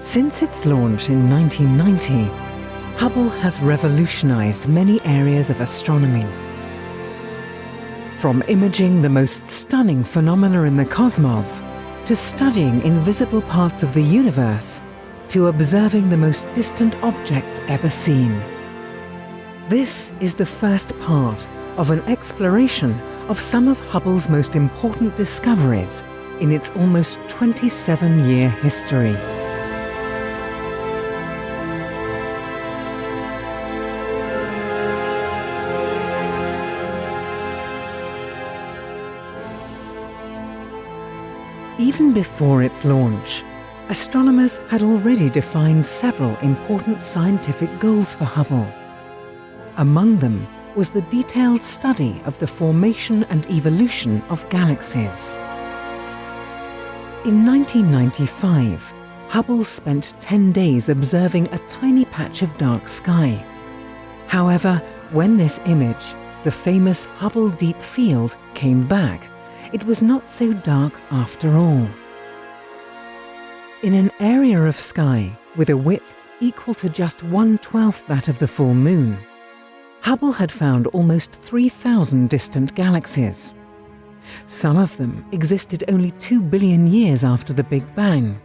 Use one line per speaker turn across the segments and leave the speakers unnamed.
Since its launch in 1990, Hubble has revolutionized many areas of astronomy. From imaging the most stunning phenomena in the cosmos, to studying invisible parts of the universe, to observing the most distant objects ever seen. This is the first part of an exploration of some of Hubble's most important discoveries in its almost 27-year history. Even before its launch, astronomers had already defined several important scientific goals for Hubble. Among them was the detailed study of the formation and evolution of galaxies. In 1995, Hubble spent 10 days observing a tiny patch of dark sky. However, when this image, the famous Hubble Deep Field, came back, it was not so dark after all. In an area of sky with a width equal to just 1/12 that of the full moon, Hubble had found almost 3,000 distant galaxies. Some of them existed only 2 billion years after the Big Bang.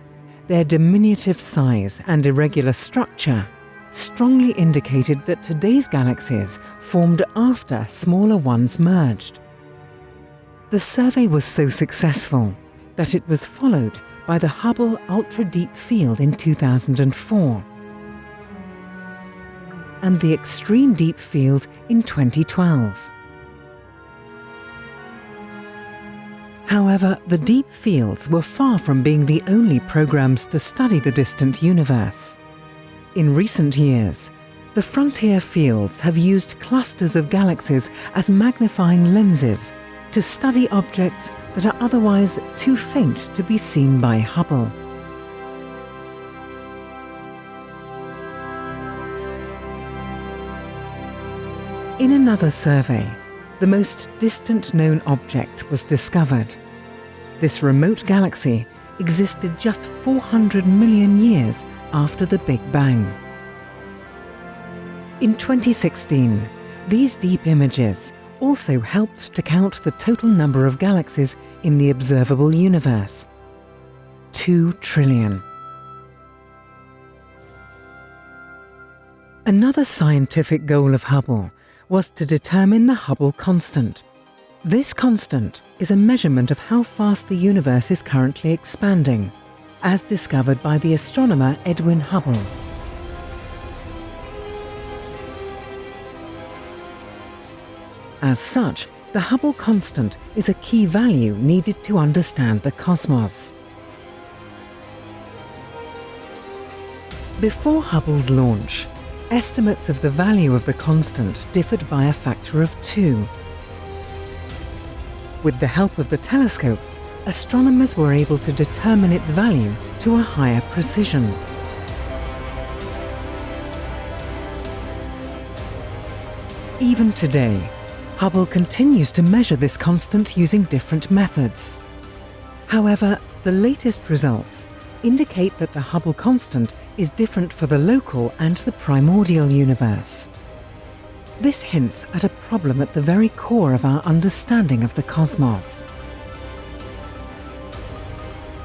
Their diminutive size and irregular structure strongly indicated that today's galaxies formed after smaller ones merged. The survey was so successful that it was followed by the Hubble Ultra Deep Field in 2004 and the Extreme Deep Field in 2012. However, the deep fields were far from being the only programs to study the distant universe. In recent years, the frontier fields have used clusters of galaxies as magnifying lenses to study objects that are otherwise too faint to be seen by Hubble. In another survey, the most distant known object was discovered. This remote galaxy existed just 400 million years after the Big Bang. In 2016, these deep images also helped to count the total number of galaxies in the observable universe. 2 trillion. Another scientific goal of Hubble was to determine the Hubble constant. This constant is a measurement of how fast the universe is currently expanding, as discovered by the astronomer Edwin Hubble. As such, the Hubble constant is a key value needed to understand the cosmos. Before Hubble's launch, estimates of the value of the constant differed by a factor of 2. With the help of the telescope, astronomers were able to determine its value to a higher precision. Even today, Hubble continues to measure this constant using different methods. However, the latest results indicate that the Hubble constant is different for the local and the primordial universe. This hints at a problem at the very core of our understanding of the cosmos.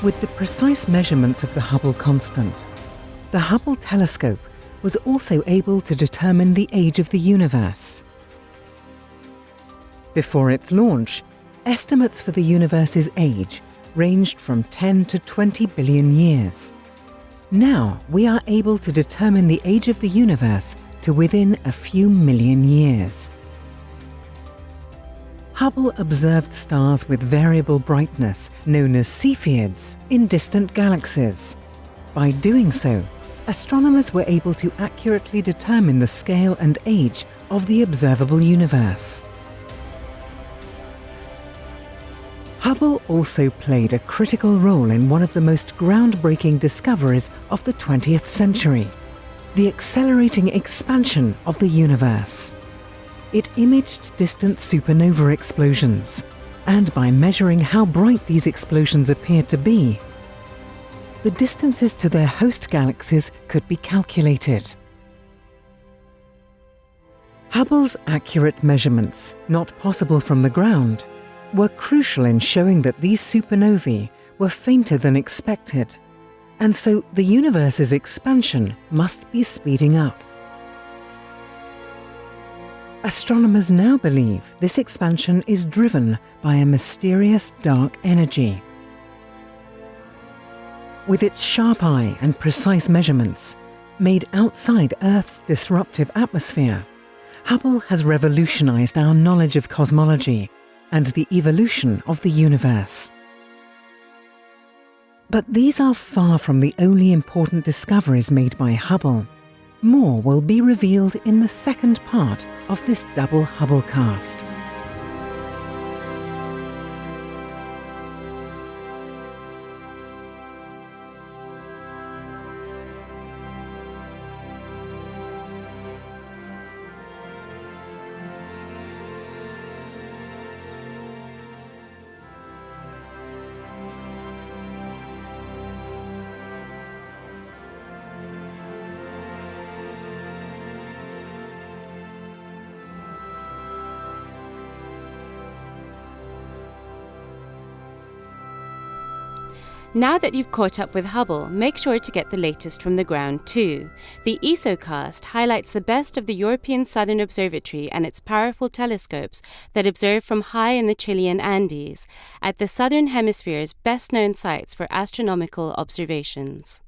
With the precise measurements of the Hubble constant, the Hubble telescope was also able to determine the age of the universe. Before its launch, estimates for the universe's age ranged from 10 to 20 billion years. Now we are able to determine the age of the universe to within a few million years. Hubble observed stars with variable brightness, known as Cepheids, in distant galaxies. By doing so, astronomers were able to accurately determine the scale and age of the observable universe. Hubble also played a critical role in one of the most groundbreaking discoveries of the 20th century, the accelerating expansion of the universe. It imaged distant supernova explosions, and by measuring how bright these explosions appeared to be, the distances to their host galaxies could be calculated. Hubble's accurate measurements, not possible from the ground, were crucial in showing that these supernovae were fainter than expected, and so the universe's expansion must be speeding up. Astronomers now believe this expansion is driven by a mysterious dark energy. With its sharp eye and precise measurements, made outside Earth's disruptive atmosphere, Hubble has revolutionized our knowledge of cosmology and the evolution of the universe. But these are far from the only important discoveries made by Hubble. More will be revealed in the second part of this double Hubblecast.
Now that you've caught up with Hubble, make sure to get the latest from the ground too. The ESOcast highlights the best of the European Southern Observatory and its powerful telescopes that observe from high in the Chilean Andes, at the Southern Hemisphere's best-known sites for astronomical observations.